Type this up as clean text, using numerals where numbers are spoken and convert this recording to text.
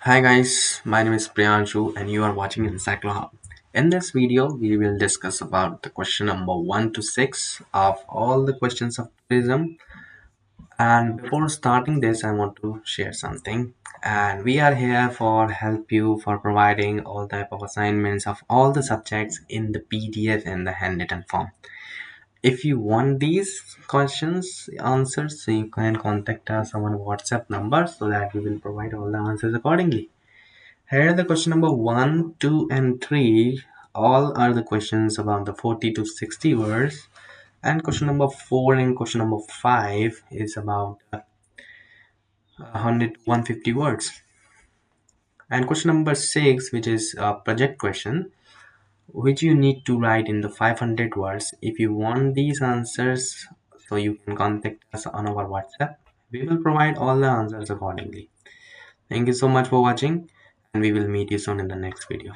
Hi guys, my name is Priyanshu and you are watching Encyclo Hub. In this video, we will discuss about the question number 1 to 6 of all the questions of tourism. And before starting this, I want to share something. And we are here for help you for providing all type of assignments of all the subjects in the PDF in the handwritten form. If you want these questions answers, so you can contact us on WhatsApp number so that we will provide all the answers accordingly. Here the question number 1, 2 and 3 all are the questions about the 40 to 60 words, and question number 4 and question number 5 is about 100 to 150 words, and question number 6, which is a project question, which you need to write in the 500 words. If you want these answers, so you can contact us on our WhatsApp. We will provide all the answers accordingly. Thank you so much for watching, and we will meet you soon in the next video.